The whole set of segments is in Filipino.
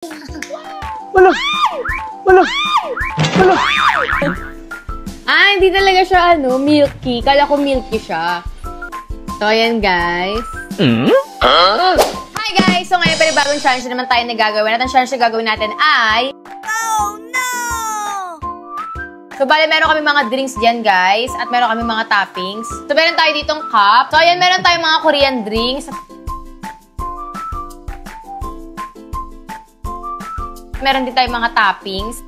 Wala! Wala! Wala! Ah, hindi talaga siya, milky. Kala ko milky siya. So, ayan, guys. Hi, guys! So, ngayon, panibagong challenge na naman tayo na gagawin. At ang challenge na gagawin natin ay... Oh, no! So, bale, meron kami mga drinks dyan, guys. At meron kami mga toppings. So, meron tayo ditong cup. So, ayan, meron tayong mga Korean drinks. Meron din tayong mga toppings.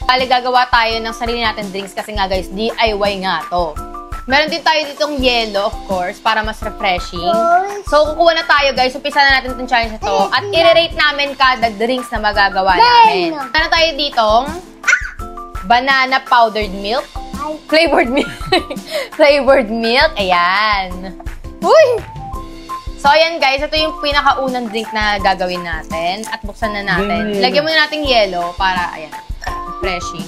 Bale, gagawa tayo ng sarili natin drinks kasi nga guys, DIY nga to. Meron din tayo ditong yellow, of course, para mas refreshing. So, kukuha na tayo guys. Umpisa na natin itong challenge na to. At i-rate namin kada drinks na magagawa namin. Meron tayo ditong banana powdered milk. Flavored milk. Flavored milk. Ayan. Uy! So, ayan guys. Ito yung pinakaunang drink na gagawin natin. At buksan na natin. Lagyan muna natin yellow para, ayan. Refreshing.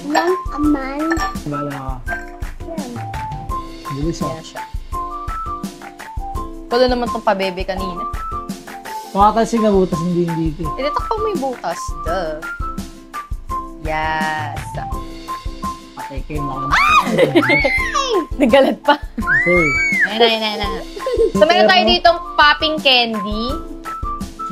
Bala ka. Bilis Ayan siya. Wala naman itong pabebe kanina. Makakalsing na butas, hindi dito. Dito pa may butas. Duh. Yes. Patay kayo mga Nagalat pa. Okay. Ayan. So, meron tayo ditong popping candy.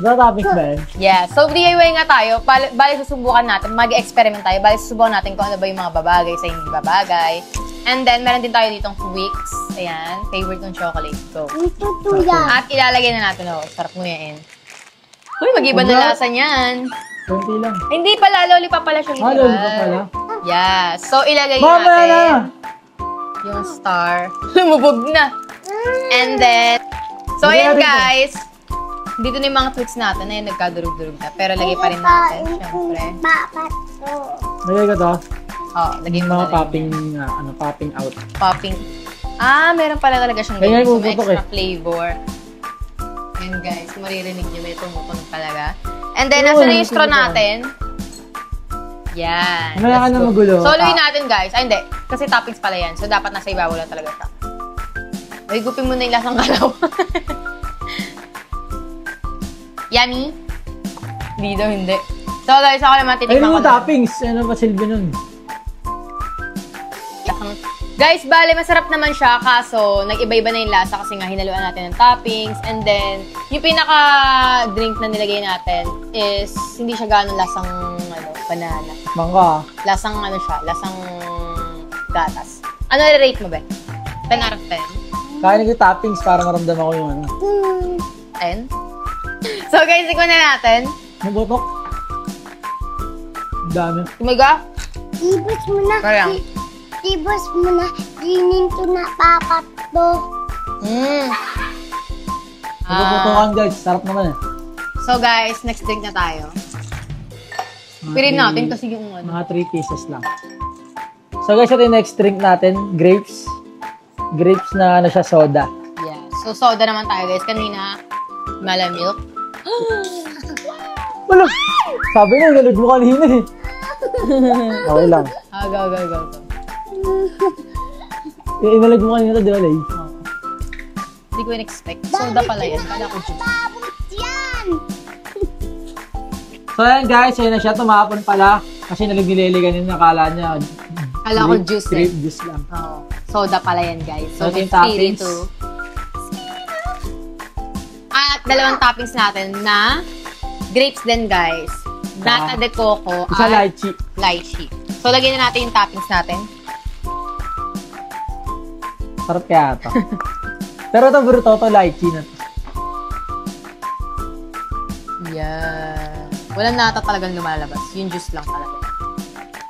Ito topic ba yun? Yeah. So, DIY nga tayo. Bali, susubukan natin. Mag-experiment tayo. Bali, susubukan natin kung ano ba yung mga babagay sa hindi babagay. And then, meron din tayo ditong Twix. Ayan. Favorite ng chocolate. Go. At ilalagay na natin. Oh, sarap mo yan. Uy, mag-iba na lasa niyan. Kunti lang. Hindi pala. Lollipop pala siya. Lollipop pala? Yeah. So, ilagay Mama natin na! yung star. Lumubog na. And then, so, ayan guys. Dito na yung mga Twix natin. Ayan, nagkadurog-durog na. Pero lagay pa rin natin, syempre. Lagay ko to? Oo, lagay mo mga na popping, popping out. Popping. Ah, meron pala talaga siyang ganyan. So, may extra flavor. Ayan guys, maririnig nyo. May tumutunog talaga. And then, nasa na yung straw natin. Yan. Wala ka na magulo. Soloyin natin guys. Ay, hindi. Kasi toppings pala yan. So, dapat nasa ibabaw lang talaga siya. Higupin mo na yung lasang kalaw. Yummy? Hindi daw, hindi. So guys, ako naman titikman ko. Ay, toppings. Ano ba silbi nun? Guys, bale, masarap naman siya. Kaso, nag-iba-iba na yung lasa kasi nga hinaluan natin ng toppings. And then, yung pinaka-drink na nilagay natin is hindi siya gano'ng lasang banana. Mangga. Lasang siya, lasang gatas. Ano i-rate mo ba? 10 out of 10? Kain ko toppings para maramdaman ko yung 10? So guys, ikaw na natin. Mabotok. Dami. Tumiga? Ibus mo na. Parang. Ibus mo na. Dinin to na papat to. Mabotokan guys. Sarap naman eh. So guys, next drink na tayo. Pirin natin kasi yung Mga 3 pieces lang. So guys, ito yung next drink natin. Grapes. Grapes na siya soda. Yeah. So soda naman tayo guys. Kanina, malamilk. Wala! Sabi na, galod mo kanina eh. Okay lang. Go. Inalag mo kanina ito, di ba, Lay? Hindi ko in-expect. Soda pala yan. Kala ko juice. So ayan guys, ayun na siya. Tumapon pala. Kasi nililigan yung nakala niya. Kala ko juice eh. Grape juice lang. Oo. Soda pala yan guys. So, So, may yung toppings. At dalawang toppings natin na grapes din guys. Nata de coco Isa at lychee. lychee. So, lagyan na natin yung toppings natin. Sarap kaya ito. Pero ito, bruto ito, lychee na to. Yeah. Walang nata talagang lumalabas. Yung juice lang talaga.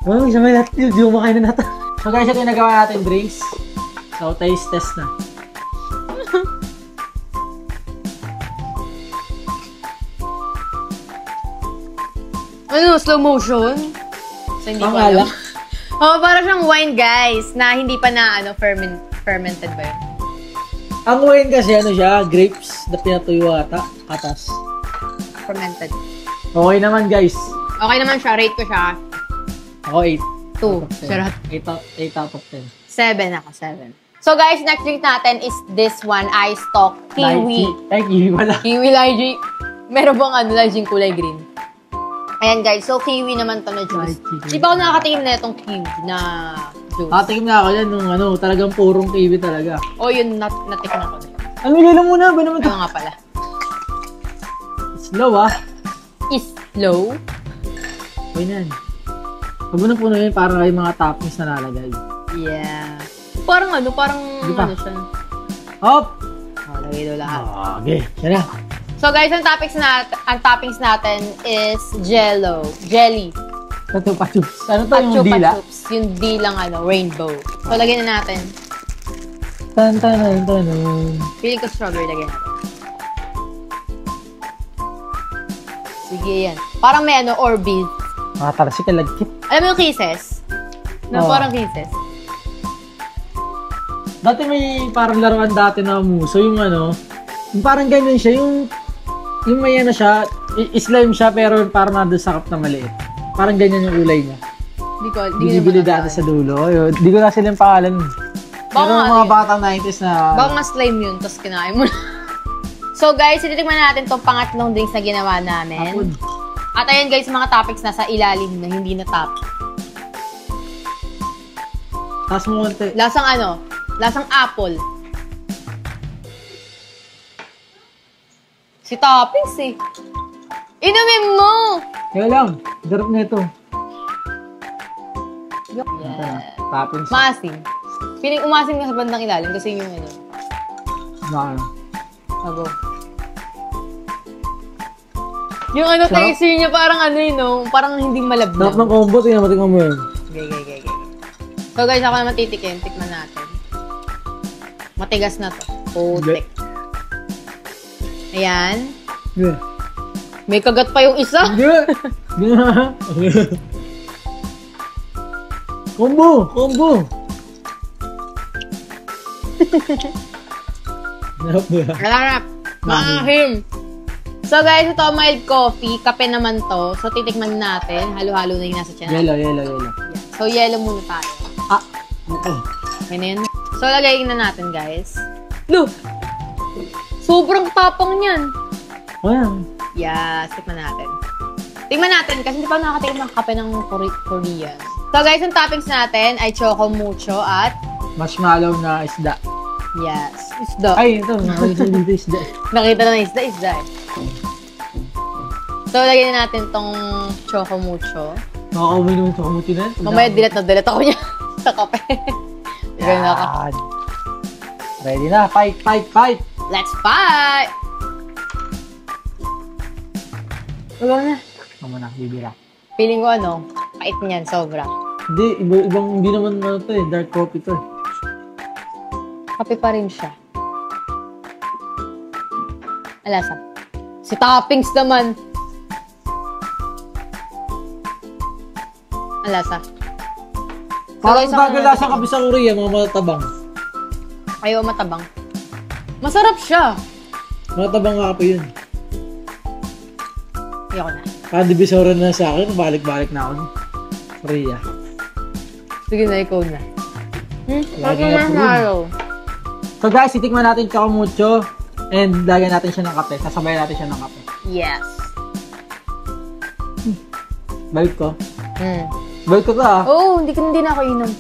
Oh, isa may natin. Di kumakain na natin. So guys, ito yung nagawa natin drinks. So, taste test na. Ano? Slow motion? So, hindi ko alam. Oo, parang siyang wine, guys, na hindi pa na, fermented ba yun? Ang wine kasi, siya, grapes na pinatuyo ata, katas. Fermented. Okay naman, guys. Okay naman siya. Rate ko siya. Ako, 8. 2. Sarap. 8 out of 10. 7 ako, 7. So guys, next drink natin is this one, Ice Talk Kiwi. Ay, kiwi pala. Kiwi Lychee. Meron bang Lychee kulay green? Ayan guys, so kiwi naman to na juice. Di ba ako nakakatingin na itong kiwi na juice? Nakatingin na ako yan nung talagang purong kiwi talaga. O yun, natikman ko na yun. Ano lang muna ba naman to? Ano nga pala? Slow ah. Is low? Okay na yan. Huwag mo na puno yun para yung mga toppings na nalagay. Yeah. Parang parang ano siya. Hop! Lagay daw lahat. Okay, yan na. So guys, ang toppings natin is jelly. Ito, pachups. Ano to yung dila? Chupa-chups. Yung dilang rainbow. So lagyan na natin. Tan. Feeling ko strawberry lagyan natin. Sige yan. Parang may Orbeez. Mga talasik ka lagkit. Alam mo yung kisses? Na parang kisses. Dati may parang laruan dati na muso, yung yung parang ganyan siya, yung may siya, slime siya pero parang nandun sa cup na maliit. Parang ganyan yung kulay niya. Binibili dati sa dulo. Hindi ko na sila yung pangalan. Pero mga batang 90s na... Baka nga slime yun, tapos kinain mo na. So guys, ititikman natin itong pangatlong drinks na ginawa namin. Apod. At ayan guys, mga toppings nasa ilalim na hindi na top. Taas mo konti. Lasang Lasang apple. Si toppings eh. Inumin mo! Kaya lang, darap na ito. Yeah. Toppings. Maasim. Piling umasim nga sa bandang ilalim kasi yung Abo. Yung taste niya parang parang hindi malabnaw. Sarap ng combo, tingnan mo yun. Okay. So guys, ako naman titikim. Tikman natin. Matigas na to. Putik. Ayan. Yeah. May kagat pa yung isa. Yeah. Combo. Harap. Mahim. So guys, ito mild coffee. Kape naman to. So titikman natin. Halo-halo na yung nasa tiyan. Yellow. Yeah. So yellow muna tayo. Okay. Ganyan. So lagayin na natin guys. Look! Sobrang tapang niyan. Ayan. Yes, tikman natin. Tingnan natin kasi hindi pa nakakatikim ng kape ng Korean. So guys, ang toppings natin ay choco mucho at Marshmallow na isda. yes, isda. Ay, ito. Nakita dito isda. Nakita na ng isda eh. So, lagyan na natin tong choco mucho. Makakaumin naman ito kamuti na. Mamaya dilat ako niya sa kape. Ganun ako. Yan. Ready na. Fight. Let's fight! Wala na. Tama na, bibira. Feeling ko pait niyan, sobra. Hindi, hindi naman to eh. Dark coffee to eh. Kape pa rin siya. Alasa. Si toppings naman. Alasa. Parang bagay lasa kape sa Korea, mga matabang. Ayaw matabang. Masarap siya. Matabang nga kape yun. Ayoko na. Divisoran na sa akin, balik-balik na ako. Korea. Sige na, ikaw na. Lagi na approve. So guys, itikman natin choco mucho and lagyan natin siya ng kape. Sasabay natin siya ng kape. Yes. Balik ko. Balik ko ka Oh, hindi na ako inom.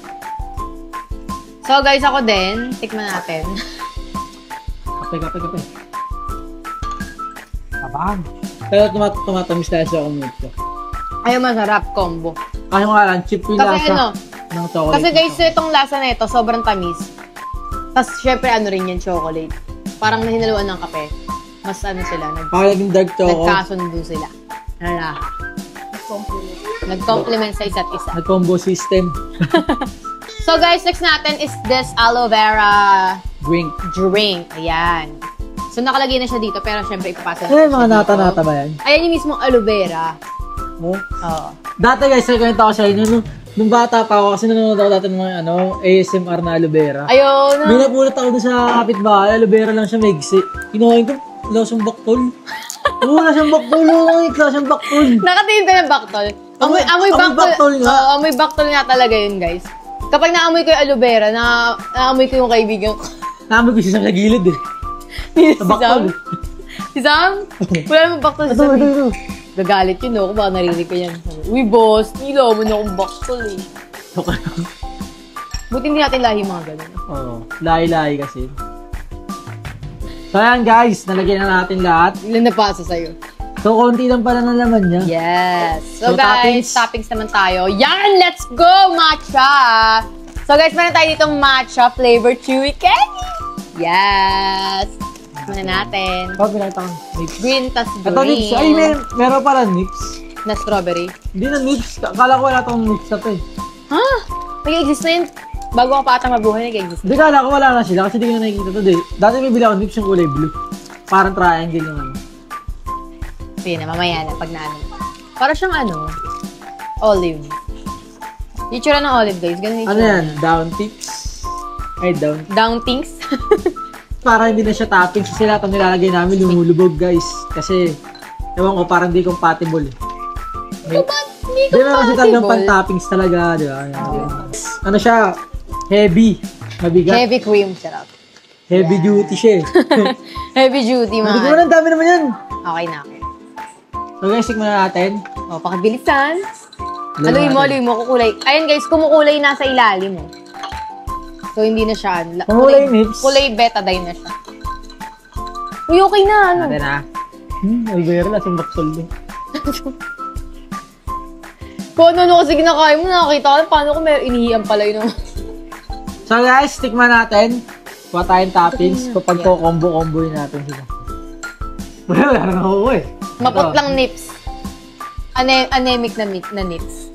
So guys, ako din. Tikman natin. Kape. Tabang. Pero tumatamis tayo sa choco mucho. Ayaw, masarap combo. Kaya nga lang, chip yung Kasi lasa ng chocolate. Kasi guys, itong lasa na ito, sobrang tamis. Tapos syempre rin yan, chocolate. Parang nahinaluan ng kape. Mas sila, parang naging dark choco. nagkasundo sila. Nag-compliment sa isa't isa. Nag-combo system. So guys, next natin is this aloe vera Drink. Ayan. So nakalagay na siya dito, pero syempre ipapasa Ay, mga nata-nata ba yan? Ayan yung mismong aloe vera. Oh. Oo. Dati guys, kwento ko sa inyo, nung bata pa ako, kasi nanonood ako dati ng mga ASMR na aloe vera. Ayun. May napulot ako dun sa kapitbahay, aloe vera lang siya maigsi. Kinuhain ko, lasang baktol. Oo, lasang baktol. Lasang baktol. Nakatingin ka ng baktol. Amoy baktol baktol nga. Oo, amoy baktol nga talaga yun, guys. Kapag naamoy ko yung aloe vera, naamoy ko yung kaibigan ko. Naamoy ko siya sa gilid eh. Sa baktol. Si Sam? Wala naman baktol si Sam. Ito. Gagalit yun, no? Kung baka narinig ko yan. Uy, boss, nila mo na akong baktol eh. Okay. Buti hindi natin lahi mga ganun. Oo. Lahi-lahi kasi. So ayan guys, nalagyan na natin lahat. Ilan na pasa sa'yo? So konti lang pala na naman niya. Yes. So, So, guys, toppings naman tayo. Yan! Let's go! Matcha! So guys, meron tayo ditong matcha flavor chewy candy. Yes! Muna natin. Oh, pinakita ko. Nips. Green tas green. Ito nips. Ay, meron pala nips. Na strawberry. Hindi na nips. Kala ko wala itong nips na to eh. Ha? Nag-exist na yun. Bago ako pa ata mabuhay, nag-exist na. Hindi, kala ko wala na sila kasi di ko na nakikita to. Dati may bili ako nips yung kulay blue. Parang triangle yung ano. Sige na, mamaya na, pag naano. Para siyang ano, olive. Yung tsura ng olive, guys. Ganun yung Ano tsura. yan? Down tips? Ay, down. Down things. Para hindi na siya toppings kasi lahat ang nilalagay namin lumulubog guys. Kasi, ewan ko, parang di compatible eh. Hindi Di na kasi talagang compatible. pan-toppings talaga, di ba? Ano siya? Heavy. Mabigat. Heavy cream, sarap. Heavy duty siya eh. Heavy duty, Hindi ko man. ang dami naman yan. Okay na, okay. So guys, tikman na natin. O, pakibilisan. Lumayan Aluy mo, kukulay. Ayan guys, kumukulay na sa ilalim mo. So, hindi na siya. Kumukulay nips? Kulay betadine na siya. Uy, okay na, ano? Natin na. Ay, gaya rin. Lasing baksol din. Kung ano kasi kinakain mo, nakakita ko, paano kung may inihiyan pala yun. So guys, tikman natin. Kuha tayong toppings. Kapag ko combo-comboin natin sila. Wala na ako eh. Mapot lang nips. Anemic na nips.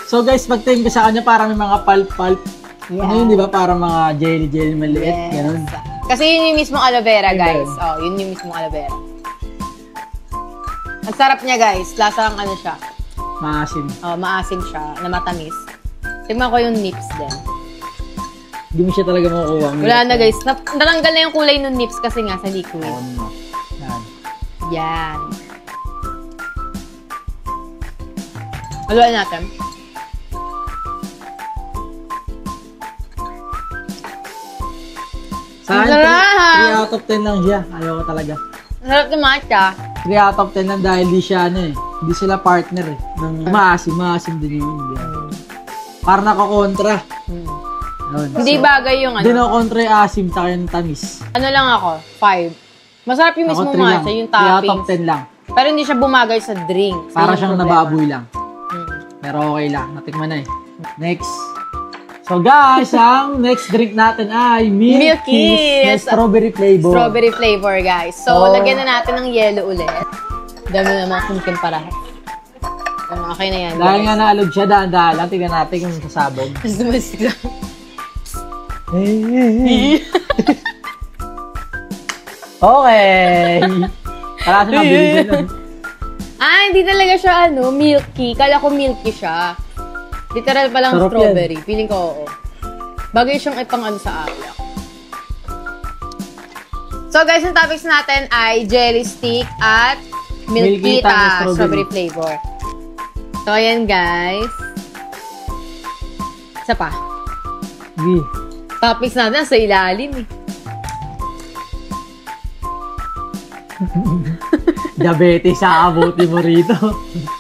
So guys, pagtingin ko sa kanya parang may mga pulp-pulp. Ano yun, di ba? Parang mga jelly-jelly maliit. Yes. Ganun. Kasi yun yung mismong aloe vera, Ayun. guys. Oh, yun yung mismong aloe vera. Ang sarap niya, guys. Lasang ano siya. Maasim. Oh, maasim siya, na matamis. Tignan ko yung nips din. Hindi mo siya talaga makukuha. Wala na, guys. Natanggal na yung kulay ng nips kasi nga sa liquid. Ano? Yan. Yan. Haluan natin. Sa akin, Sarap! 3 out of 10 lang siya. Ayoko talaga. Ang sarap ng matcha. 3 out of 10 lang dahil di siya ano eh. Hindi sila partner eh. Ng maasim din yun. Parang nakakontra. Yun. Hindi bagay yung Hindi ano. nakakontra yung asim sa yung tamis. Ano lang ako, 5. Masarap yung Ako mismo 3 lang. matcha, yung 3 out of toppings. 10 lang. Pero hindi siya bumagay sa drink. Para Yun yung siyang problema. nababoy lang. Mm. Pero okay lang. Natikman na eh. Next. So guys, ang next drink natin ay Milk Kiss na Kiss. strawberry flavor. Strawberry flavor, guys. So, Oh. lagyan na natin ng yellow ulit. Dami na mga kumpara. Okay na yan, Dahil guys. nga naalog siya, daan-daan lang. Tignan natin kung sasabog. Dumasig lang. Okay. Para sa mabilis yun. Hindi talaga siya, milky. Kala ko milky siya. Literal palang Sarap strawberry. Feeling ko, oo. Bagay siyang ipang sa alak. So, guys, yung topics natin ay jelly stick at Milky Milkita na strawberry flavor. So, ayan, guys. Isa pa. Sige. Topics natin sa ilalim eh. Diabetes sa abuti mo rito.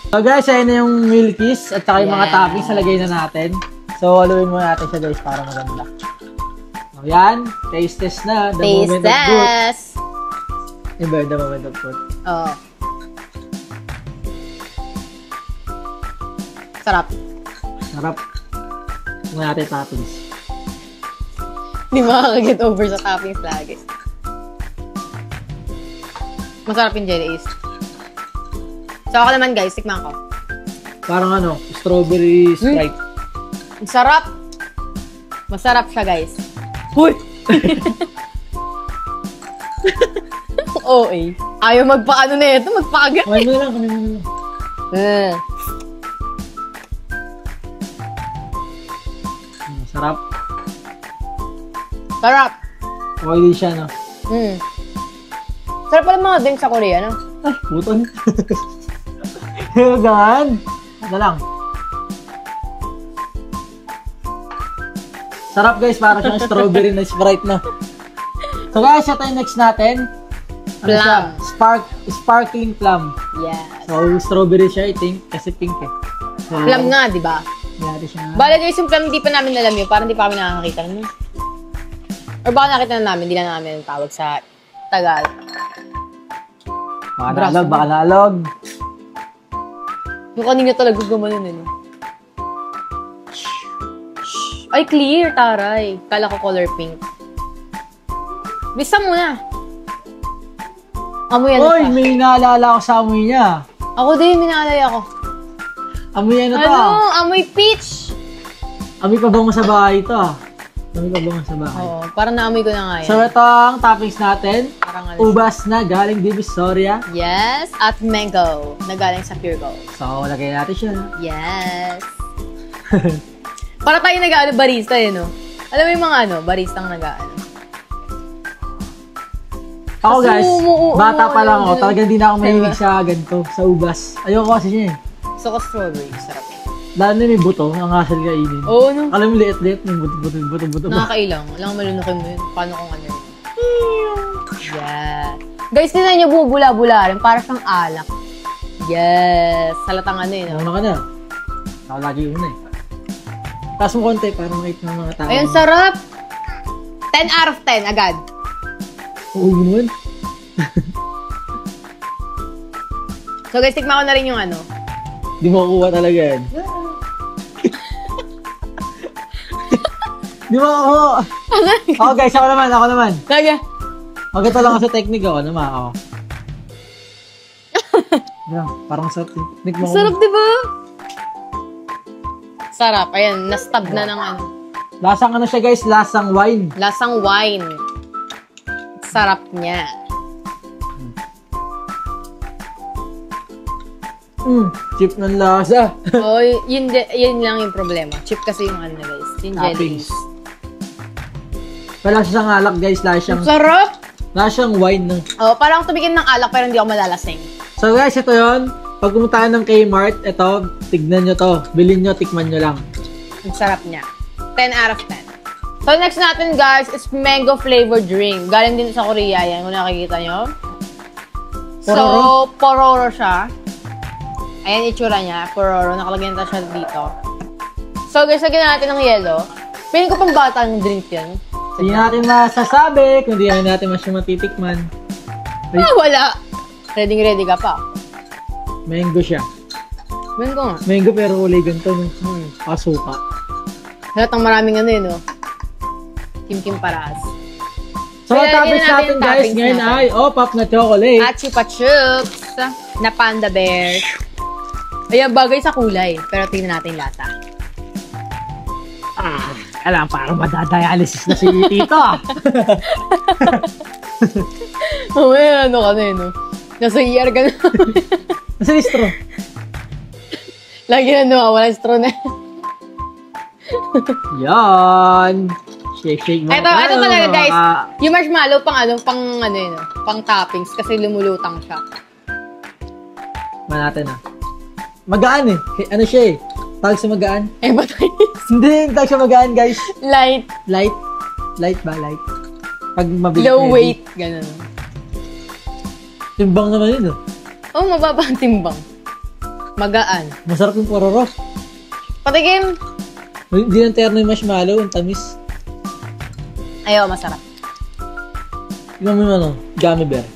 So guys, ayun na yung Milkies at saka yung mga Yeah. toppings nalagay na natin. So, haluin muna natin siya guys para maganda. So, yan. Taste test na. The Taste moment of truth. test! Iba, the moment of truth. Oo. Sarap. Sarap. Tingnan natin yung toppings. Hindi makaka-get over sa toppings lagi. Masarap yung jelly is. So ako naman guys, tikman ko. Parang ano, strawberry Sprite. Ang sarap! Masarap siya guys. Huy! OA. Ayaw magpaano na ito, magpaagat. Kamay mo na lang, kamay mo na lang. Sarap. Sarap! Okay din siya, no? Sarap pala mga drink sa Korea, no? Ay, buton. Gangan. Ito lang. Sarap guys, parang siyang strawberry na Sprite na. So guys, ito yung next natin. Ano Plum. siya? Sparkling plum. Yes. So, strawberry siya, I think, kasi pink eh. So, Plum nga, di ba? Yari siya nga. Bala guys, yung plum, hindi pa namin alam yun. Parang hindi pa kami nakakita. Ano? Or baka nakita na namin, hindi na namin ang tawag sa Tagal. Baka nalog. Yung kanina talaga gumanon eh. No? Ay, clear, taray. Kala ko color pink. Bisa muna. Amoy ano Oy, siya? may naalala ko sa amoy niya. Ako din, minaalay ako. Amoy ano to? Ano? Amoy peach! Amoy pabango sa bahay ito ah. Amoy pabango sa bahay. Oo, parang naamoy ko na nga yan. So, ito ang toppings natin. Parang ano. Ubas na galing Divisoria. Yes, at mango na galing sa Pure Gold. So, lagay natin siya. Yes. Para tayo nag-ano, barista eh, no? Alam mo yung mga ano, baristang nag-ano. Ako guys, bata pa lang ako. ganun. Talagang hindi na ako mahilig Diba? sa ganito, sa ubas. Ayoko kasi niya eh. So, ko strawberry, sarap. Lalo na may buto, ang hassle kainin. Oo, no? Alam mo, liit-liit, may buto. Nakakailang. Alam mo, malunukin mo yun. Paano kung ano yun? Yeah. Guys, tinan nyo bumubula-bula rin. Para siyang alak. Yes. Salatang ano yun. Ano ka na? Ako lagi una eh. Taas mo konti para makita ng mga tao. Ayun, sarap. 10 out of 10, agad. Oo, yun. So guys, tikman ko na rin yung ano. Di mo kukuha talaga yan. Di mo kukuha. Ako guys, ako naman. Lagi. Maganda lang ako sa technique ako naman ako. Yeah, parang sarap. Technique mo. Sarap, di ba? Sarap. Ayan, nastab na ng ano. Lasang ano siya guys, lasang wine. Lasang wine. Sarap niya. Chip ng lasa. Oh, yun lang yung problema. Chip kasi yung ano guys. Yung jellies. Toppings. Wala siyang alak guys, Sarap! lasang wine ng. Oh, parang tumikim ng alak pero hindi ako malalasing. So guys, ito yon. Pag pumunta kayo ng Kmart, ito, tignan nyo to. Bilhin nyo, tikman nyo lang. Ang sarap niya. 10 out of 10. So next natin guys is mango flavored drink. Galing din sa Korea yan kung nakikita nyo. So, pororo siya. Ayan itsura niya. Pororo. Nakalagyan na siya dito. So guys, lagyan natin ng yelo. Piling ko pang bata ng drink yan. Hindi natin masasabi kung di natin masya matitikman. Ah, wala. Ready ka pa. Mango siya. Mango nga. Mango pero kulay ganito. No? Pasuka. Lahat ng maraming ano yun, no? Kim Paras. So, Kaya toppings lagyan natin natin guys toppings ngayon natin. ay pop na chocolate. At Chupa Chups na Panda Bears. Ayan, bagay sa kulay. Pero tingnan natin yung lasa. Alam, parang madadialysis na si Tito. Mamaya, ano ka na yun, no? Nasa ER ka na. Nasa listro. Lagi na nawawala yung straw na. Yan. Shake mo. Ito talaga, guys. Yung marshmallow, pang yun, no? Pang toppings, kasi lumulutang siya. Natin ah. Magaan eh. Ano siya eh. Tawag sa magaan. Eh, ba tayo? Hindi, tawag sa magaan guys. Light. Light. Light ba? Light. Pag mabigat. Low weight. Ganun. Timbang naman yun. Oh, mababa ang timbang. Magaan. Masarap yung pororo. Patikim. Hindi ng terno yung marshmallow. Ang tamis. Ayaw, masarap. Tignan mo yung ano, gummy bear.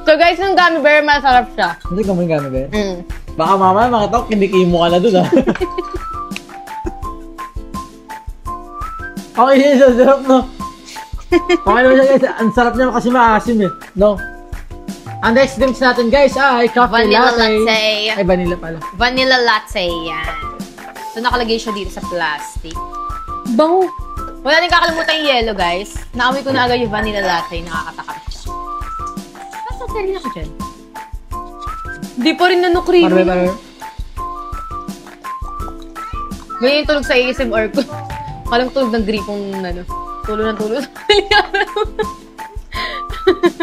So guys, yung gummy bear, masarap siya. Hindi ka mo yung gummy bear. Mm. Baka mamaya makita ko, kinikimo ka na dun ah. Okay yun, ang sarap no. Okay naman siya guys, ang sarap niya kasi maasim eh. No? Ang next drinks natin guys ay coffee Vanilla latte. latte. Ay, vanilla pala. Vanilla latte, yan. So, nakalagay siya dito sa plastic. Bango! Wala din kakalimutan yung yellow, guys. Naamoy ko na agad yung vanilla latte. Nakakatakam. Nasa rin ako dyan. Di pa rin nano-creamy. Parang. Ganyan yung tulog sa ASMR ko. Kalang tulog ng gripong, ano, tulo ng tulo.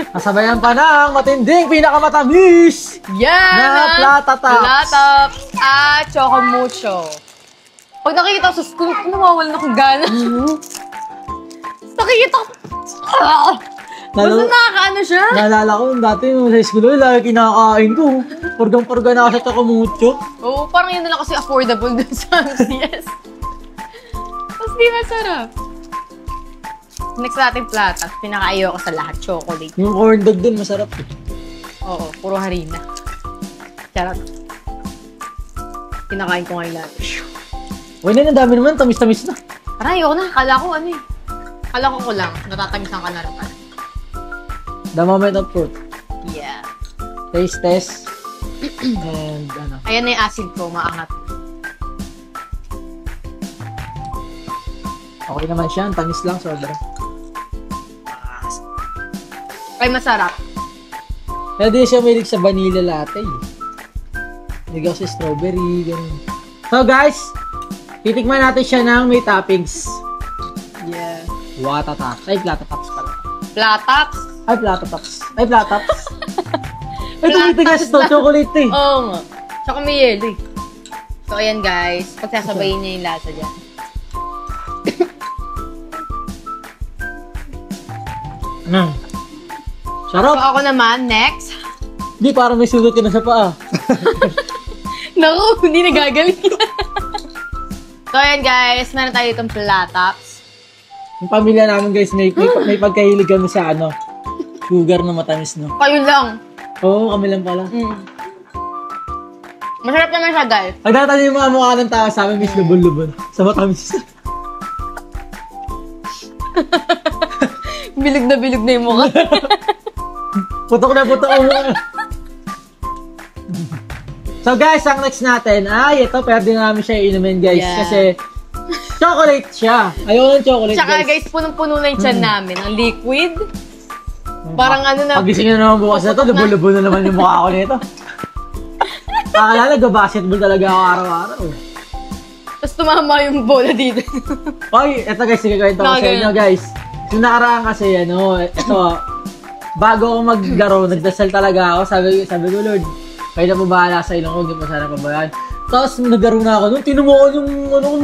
Kasabayan pa ng matinding pinakamatamis Yan! na plata tops. Plata tops at choco mucho. Pag nakikita ko sa school, nawawalan akong gana. Nakikita ko, basta nakakaano siya. Naalala ko, dati nung sa school, lagi kinakain ko. Purgang-purga na ako sa Takamucho. Oo, parang yun na lang kasi affordable dun sa MCS. Tapos di masarap. Next natin platas, pinakaayaw ko sa lahat, chocolate. Yung corn dog dun, masarap eh. Oo, puro harina. Charot. Pinakain ko ngayon lahat. Uy, ang dami naman, tamis-tamis na. Parang ayoko na, kala ko ano eh. Kala ko lang, natatamisan ka na rin pala. The moment of truth. Yeah. Taste test. And ano. Ayan na yung acid ko, maangat. Okay naman siya, ang tamis lang, sobra. Ay, masarap. Kaya di siya mahilig sa vanilla latte. Hindi ako sa strawberry, ganun. So guys, titikman natin siya ng may toppings. Yeah. Watataps. Ay, platataps pala. Platax. Ay, platataps. Ay, plataps. Ay, tumitigas to. Chocolate eh. Oo nga. Tsaka may yelo eh. So, ayan guys. Pagsasabayin niya yung lasa dyan. So, Sarap. ako naman, next. Hindi, parang may sugat ka na sa paa. Naku, hindi nagagaling. So, ayan guys. Meron tayo itong plataps. Yung pamilya namin guys, may pagkahilig kami sa ano, sugar na matamis, no? Kayo lang. Oo, kami lang pala. Masarap naman siya, guys. Pagdatan yung mga mukha ng tao sa amin, miss lubon-lubon. Sa matamis. Bilog na yung mukha. Putok na putok ang mukha. So guys, ang next natin, ito, pwede namin siya inumin guys. Yeah. Kasi, chocolate siya. Ayaw ng chocolate Tsaka guys. guys, punong-puno na yung tiyan namin. Ang liquid. Parang ano na. Pagising na naman bukas na to, lubon-lubon na naman yung mukha ko nito. Akala, nag-basketball talaga ako araw-araw. Tapos tumama yung bola dito. Oy, eto guys, ikikawento ko sa inyo guys. Yung nakaraan kasi, ito, bago ako maglaro, nagdasal talaga ako. Sabi ko, Lord, kayo na po bahala sa ilong ko, hindi po sana pabayaan. Tapos naglaro na ako nung tinumoon yung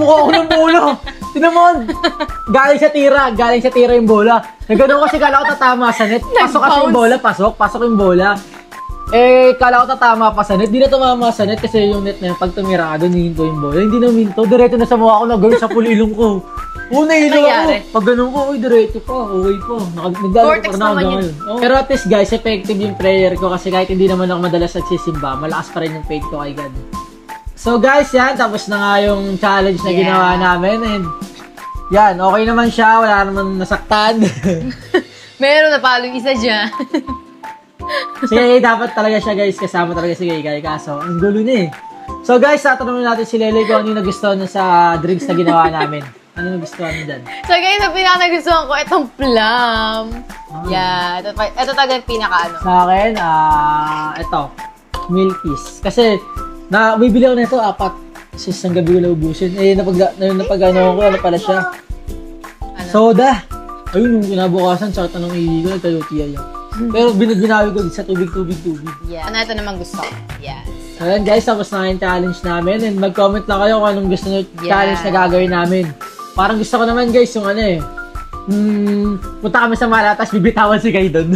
mukha ko ng bola. Tinumoon. Galing sa tira yung bola. Nagano kasi kala ko tatama sa net. Pasok kasi yung bola, pasok yung bola. Kala ko tatama pa sa net. Di na tumama sa net kasi yung net na yun, pag tumira ka doon, hihinto yung bola. Hindi na minto. Diretso na sa mukha ko, nagawin sa pulilong ko. Nahilo ako. Pag ganun ko, diretso pa. Okay pa. Vortex naman yun. Pero at least guys, effective yung prayer ko kasi kahit hindi naman ako madalas nagsisimba, malakas pa rin yung faith ko kay God. So guys, yan. Tapos na nga yung challenge na ginawa namin. And yan, okay naman siya. Wala naman nasaktan. Meron na palo isa dyan. Sige, dapat talaga siya guys. Kasama talaga si Gay. Kaso, ang gulo niya eh. So guys, tatanungin natin si Lele kung ano yung nagustuhan niya sa drinks na ginawa namin. Ano nagustuhan niya dyan? So guys, ang pinaka-nagustuhan ko, itong plum. Yeah, ito talaga yung pinaka-ano. Sa akin, ito. Milkies. Kasi, bibili ako nito 4. Kasi isang gabi ko naubusin. Napag-ano ko, ano pala siya? Ano? Soda. Ayun, yung kinabukasan, sakit na nung ihi ko, nagka-UTI ako. Pero binawi ko sa tubig. Yeah. Ano ito naman gusto ko? Yes. Ayan guys, tapos na yung challenge namin. And mag-comment lang kayo kung anong gusto nyo challenge na gagawin namin. Parang gusto ko naman guys, yung punta kami sa Mala, tapos bibitawan si Kay doon.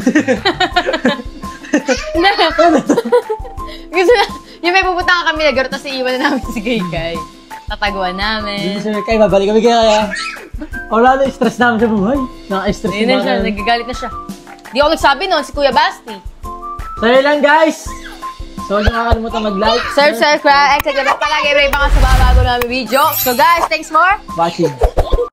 Gusto na, yung may pupunta kami nagaro, tapos iiwan na namin si Kay. Tataguan namin. Gusto nyo, Kay, babalik kami kaya. Wala na, stress namin sa buhay. Naka-stress na siya, nagagalit na siya. Di ako nagsabi noon, si Kuya Basti. So yun lang guys. So huwag nakakalimutan mag-like. Subscribe, and click the bell palagi. May mga sa bago namin video. So guys, thanks for watching.